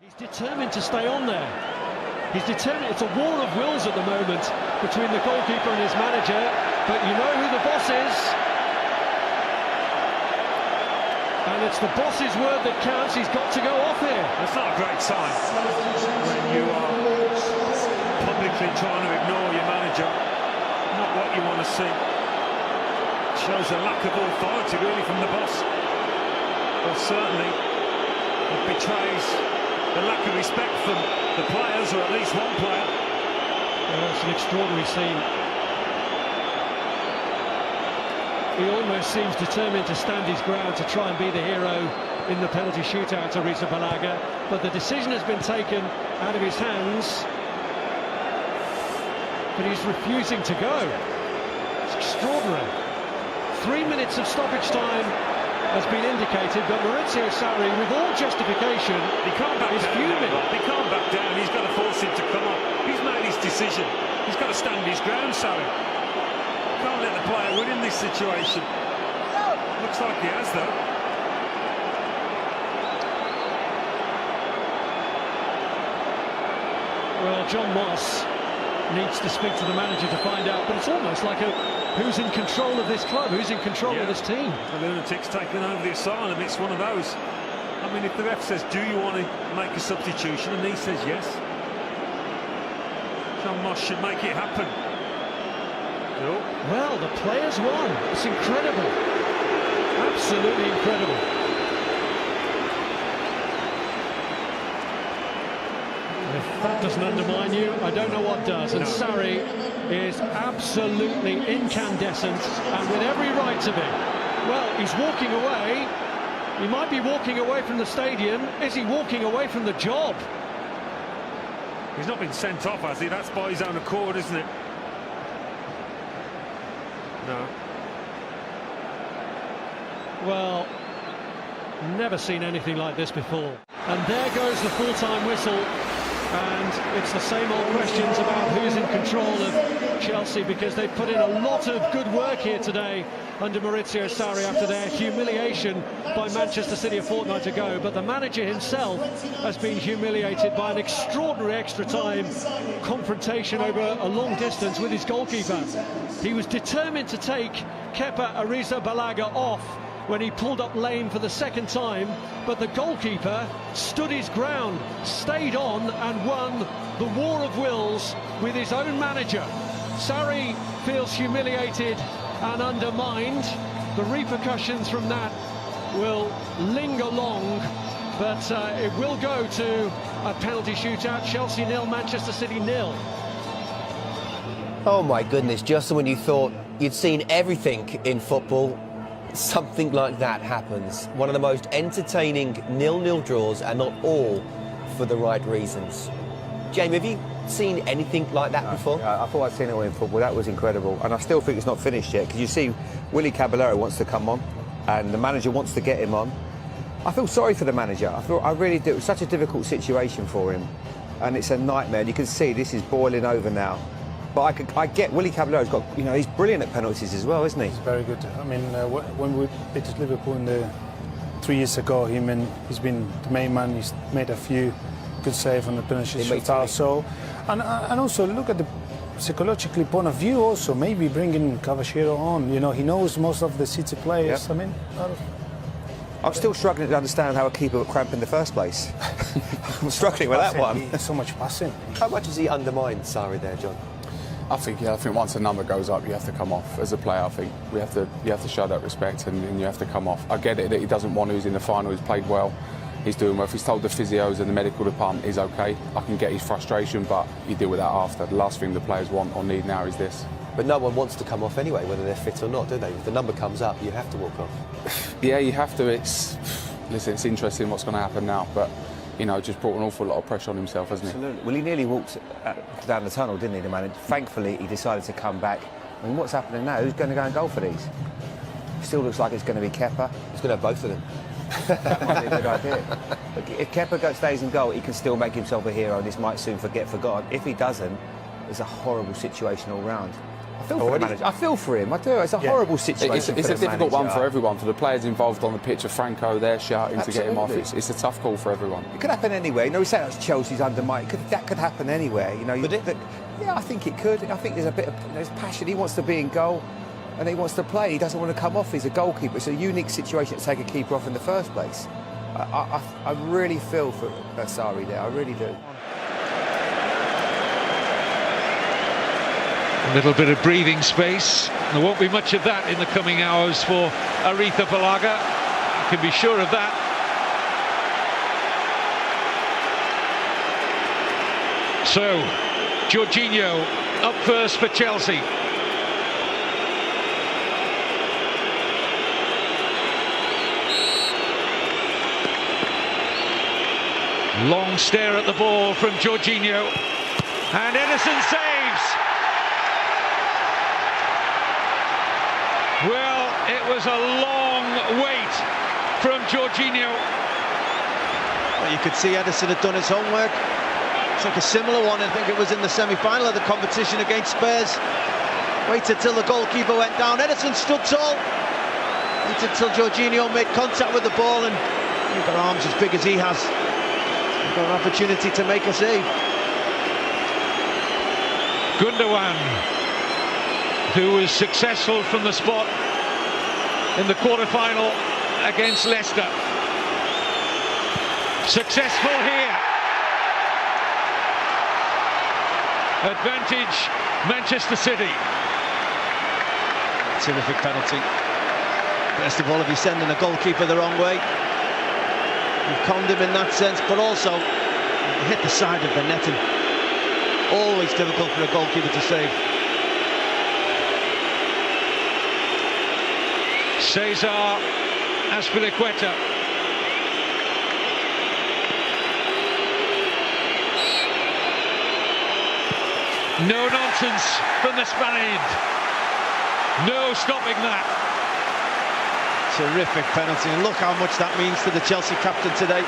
He's determined to stay on there. He's determined. It's a war of wills at the moment between the goalkeeper and his manager, but you know who the boss is. And it's the boss's word that counts. He's got to go off here. That's not a great sign when you are publicly trying to ignore your manager. Not what you want to see. Shows a lack of authority really from the boss. Well, certainly it betrays the lack of respect from the players, or at least one player. Well, it's an extraordinary scene. He almost seems determined to stand his ground to try and be the hero in the penalty shootout to Arrizabalaga, but the decision has been taken out of his hands. But he's refusing to go. It's extraordinary. 3 minutes of stoppage time has been indicated, but Maurizio Sarri, with all justification, he can't back is down. fuming. He can't back down. He's got to force him to come up. He's made his decision. He's got to stand his ground, Sarri. Can't let the player win in this situation. Looks like he has, though. Well, John Moss needs to speak to the manager to find out, but it's almost like who's in control of this club, who's in control of this team. The lunatic's taken over the asylum. It's one of those. I mean, if the ref says, do you want to make a substitution, and he says yes, John Moss should make it happen. Oh. Well, the players won. It's incredible. Absolutely incredible. If that doesn't undermine you, I don't know what does. And Sarri is absolutely incandescent, and with every right to be. Well, he's walking away. He might be walking away from the stadium. Is he walking away from the job? He's not been sent off, has he? That's by his own accord, isn't it? No. Well, never seen anything like this before. And there goes the full-time whistle. And it's the same old questions about who's in control of Chelsea, because they've put in a lot of good work here today under Maurizio Sarri after their humiliation by Manchester City a fortnight ago. But the manager himself has been humiliated by an extraordinary extra-time confrontation over a long distance with his goalkeeper. He was determined to take Kepa Arrizabalaga off when he pulled up lame for the second time, but the goalkeeper stood his ground, stayed on and won the war of wills with his own manager. Sarri feels humiliated and undermined. The repercussions from that will linger long, but it will go to a penalty shootout. Chelsea 0, Manchester City 0. Oh my goodness, just when you thought you'd seen everything in football, something like that happens. One of the most entertaining 0-0 draws, and not all for the right reasons. Jamie, have you seen anything like that before? I thought I'd seen it all in football. That was incredible. And I still think it's not finished yet, because you see Willy Caballero wants to come on and the manager wants to get him on. I feel sorry for the manager. I really do. It's such a difficult situation for him, and it's a nightmare. You can see this is boiling over now. But I get Willy Caballero's got, you know, he's brilliant at penalties as well, isn't he? He's very good. I mean, when we beat Liverpool 3 years ago, he's been the main man. He's made a few good saves on the penalty shootout. So, and also look at the psychologically point of view. Also, maybe bringing Cavachero on. You know, he knows most of the City players. Yep. I mean, I'm still struggling to understand how a keeper would cramp in the first place. I'm struggling with that one. So much passing. How much has he undermined Sarri there, John? I think once a number goes up, you have to come off. As a player, I think you have to show that respect, and you have to come off. I get it that he doesn't want to. He's in the final. He's played well. He's doing well. If he's told the physios and the medical department he's okay, I can get his frustration, but you deal with that after. The last thing the players want or need now is this. But no one wants to come off anyway, whether they're fit or not, do they? If the number comes up, you have to walk off. Yeah, you have to. Listen, it's interesting what's going to happen now, but you know, just brought an awful lot of pressure on himself, hasn't he? Absolutely. Well, he nearly walked down the tunnel, didn't he, the manager? Thankfully, he decided to come back. I mean, what's happening now? Who's going to go and goal for these? Still looks like it's going to be Kepa. He's going to have both of them. That might be a good idea. Look, if Kepa stays in goal, he can still make himself a hero, and this might soon get forgotten. If he doesn't, it's a horrible situation all round. I feel for the manager. I feel for him. I do. It's a horrible situation. It's a difficult one for everyone, for the players involved on the pitch. Of Franco, they're shouting to get him off. It's a tough call for everyone. It could happen anywhere. You know, we say that's Chelsea's undermined. That could happen anywhere. You know, yeah, I think it could. I think there's a bit of passion. He wants to be in goal, and he wants to play. He doesn't want to come off. He's a goalkeeper. It's a unique situation to take a keeper off in the first place. I really feel for Sarri there. I really do. A little bit of breathing space. There won't be much of that in the coming hours for Arrizabalaga. You can be sure of that. So, Jorginho up first for Chelsea. Long stare at the ball from Jorginho. And Ederson saves. Well, it was a long wait from Jorginho. Well, you could see Ederson had done his homework. It's like a similar one. I think it was in the semi-final of the competition against Spurs. Waited till the goalkeeper went down. Ederson stood tall. Waited till Jorginho made contact with the ball, and you've got arms as big as he has. You've got an opportunity to make a save. Gundogan, who was successful from the spot in the quarter-final against Leicester. Successful here. Advantage Manchester City. Terrific penalty. Best of all, if you're sending a goalkeeper the wrong way, you've conned him in that sense, but also you hit the side of the netting. Always difficult for a goalkeeper to save. Cesar Azpilicueta. No nonsense from the Spaniard. No stopping that. Terrific penalty, and look how much that means to the Chelsea captain today.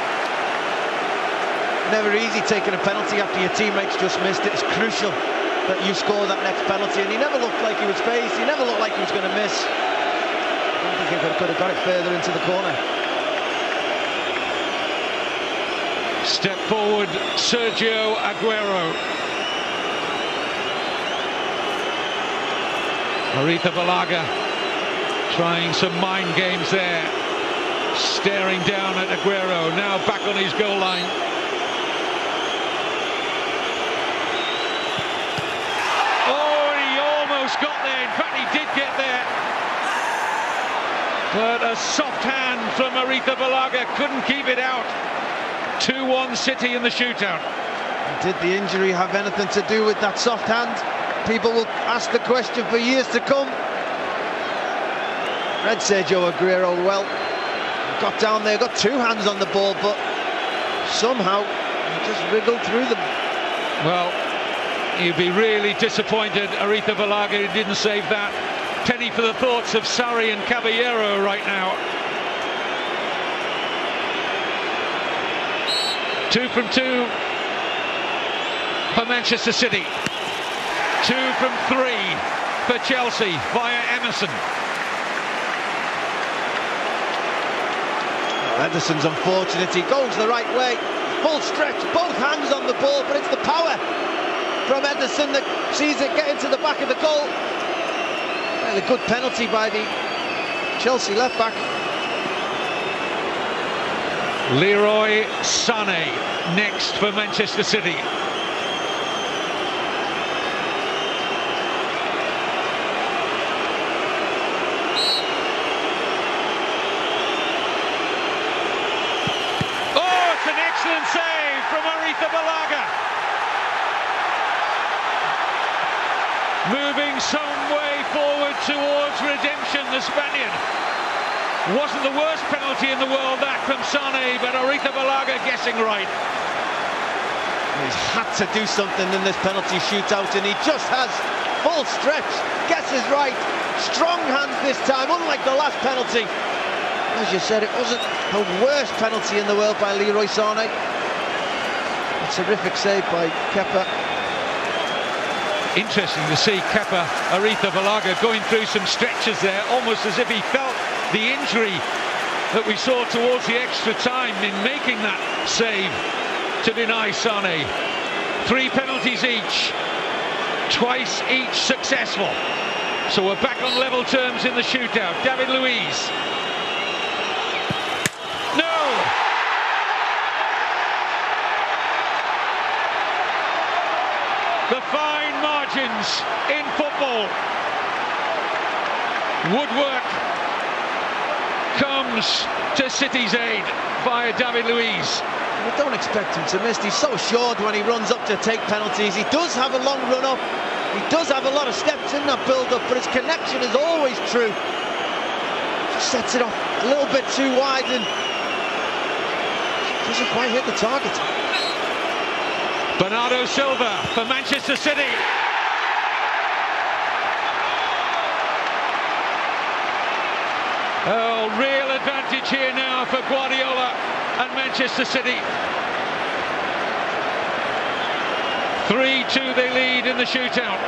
Never easy taking a penalty after your teammates just missed it. It's crucial that you score that next penalty, and he never looked like he was phased. He never looked like he was going to miss. I don't think he could have got it further into the corner. Step forward, Sergio Aguero. Arrizabalaga trying some mind games there, staring down at Aguero, now back on his goal line. Oh, he almost got there. In fact, he did get there. But a soft hand from Arrizabalaga couldn't keep it out. 2-1 City in the shootout. Did the injury have anything to do with that soft hand? People will ask the question for years to come. Read Sergio Aguero well. Got down there, got two hands on the ball, but somehow he just wriggled through them. Well, you'd be really disappointed, Arrizabalaga, who didn't save that. Penny for the thoughts of Sarri and Caballero right now. 2 from 2 for Manchester City. 2 from 3 for Chelsea via Emerson. Ederson's unfortunate. He goes the right way, full stretch, both hands on the ball, but it's the power from Ederson that sees it get into the back of the goal. And a good penalty by the Chelsea left-back. Leroy Sané next for Manchester City. Excellent save from Arrizabalaga. Moving some way forward towards redemption, the Spaniard. Wasn't the worst penalty in the world, that from Sané, but Arrizabalaga guessing right. He's had to do something in this penalty shootout, and he just has. Full stretch, guesses right. Strong hands this time, unlike the last penalty. As you said, it wasn't the worst penalty in the world by Leroy Sané. A terrific save by Kepa Interesting to see Kepa Arrizabalaga going through some stretches there, almost as if he felt the injury that we saw towards the extra time in making that save to deny Sane. 3 penalties each, twice each successful. So we're back on level terms in the shootout. David Luiz. No! The fine margins in football. Woodwork comes to City's aid via David Luiz. We don't expect him to miss. He's so assured when he runs up to take penalties. He does have a long run up. He does have a lot of steps in that build-up, but his connection is always true. Just sets it off a little bit too wide and doesn't quite hit the target. Bernardo Silva for Manchester City. Oh, real advantage here now for Guardiola and Manchester City. 3-2 they lead in the shootout.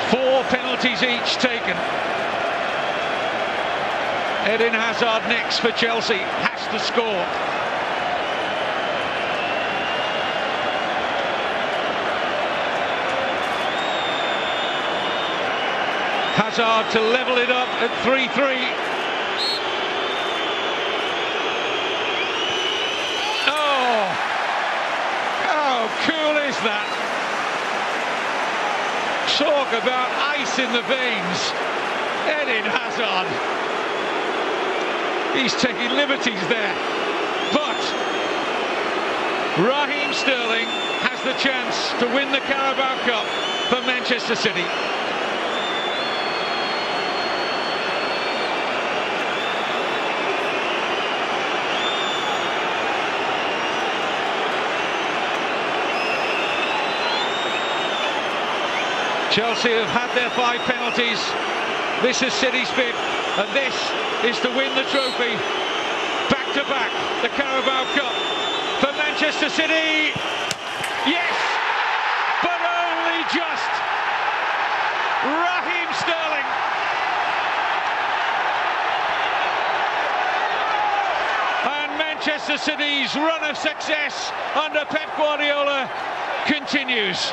Four penalties each taken. Eden Hazard next for Chelsea, has to score. Hazard to level it up at 3-3. Cool is that? Talk about ice in the veins. Eden Hazard. He's taking liberties there. But Raheem Sterling has the chance to win the Carabao Cup for Manchester City. Chelsea have had their 5 penalties. This is City's bid, and this is to win the trophy. Back to back, the Carabao Cup for Manchester City. Yes, but only just. Raheem Sterling. And Manchester City's run of success under Pep Guardiola continues.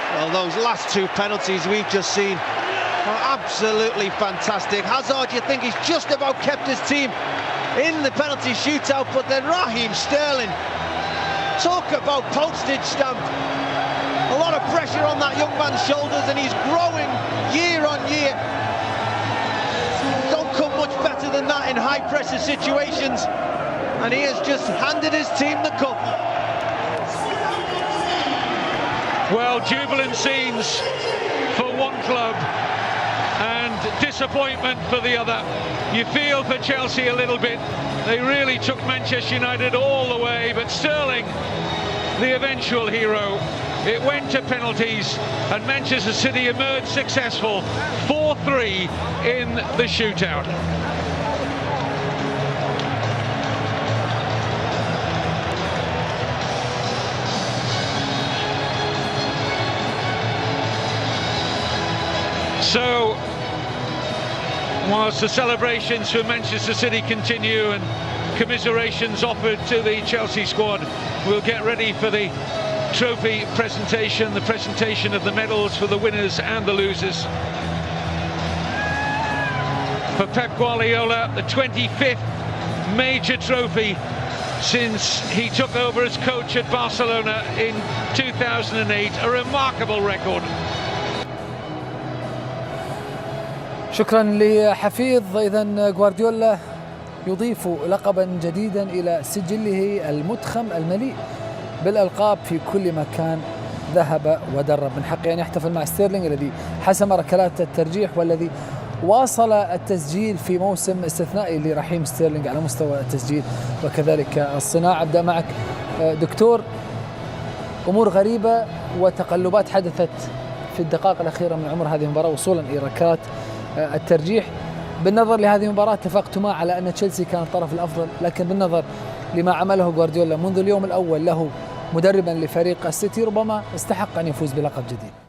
Well, those last 2 penalties we've just seen are absolutely fantastic. Hazard, you think he's just about kept his team in the penalty shootout, but then Raheem Sterling, talk about postage stamp. A lot of pressure on that young man's shoulders, and he's growing year on year. Don't come much better than that in high pressure situations, and he has just handed his team the cup. Well, jubilant scenes for one club and disappointment for the other. You feel for Chelsea a little bit. They really took Manchester United all the way, but Sterling, the eventual hero. It went to penalties and Manchester City emerged successful, 4-3 in the shootout. So, whilst the celebrations for Manchester City continue and commiserations offered to the Chelsea squad, we'll get ready for the trophy presentation, the presentation of the medals for the winners and the losers. For Pep Guardiola, the 25th major trophy since he took over as coach at Barcelona in 2008, a remarkable record. شكرا لحفيظ. إذن غوارديولا يضيف لقبا جديدا إلى سجله المتخم المليء بالألقاب في كل مكان ذهب ودرب. من حقه أن يحتفل مع ستيرلينغ الذي حسم ركلات الترجيح والذي واصل التسجيل في موسم استثنائي لرحيم ستيرلينغ على مستوى التسجيل وكذلك الصناعة. أبدأ معك دكتور. أمور غريبة وتقلبات حدثت في الدقائق الأخيرة من عمر هذه المباراة وصولا إلى ركلات الترجيح. بالنظر لهذه المباراة اتفقتما على أن تشيلسي كان الطرف الأفضل، لكن بالنظر لما عمله غوارديولا منذ اليوم الأول له مدربا لفريق السيتي ربما استحق أن يفوز بلقب جديد.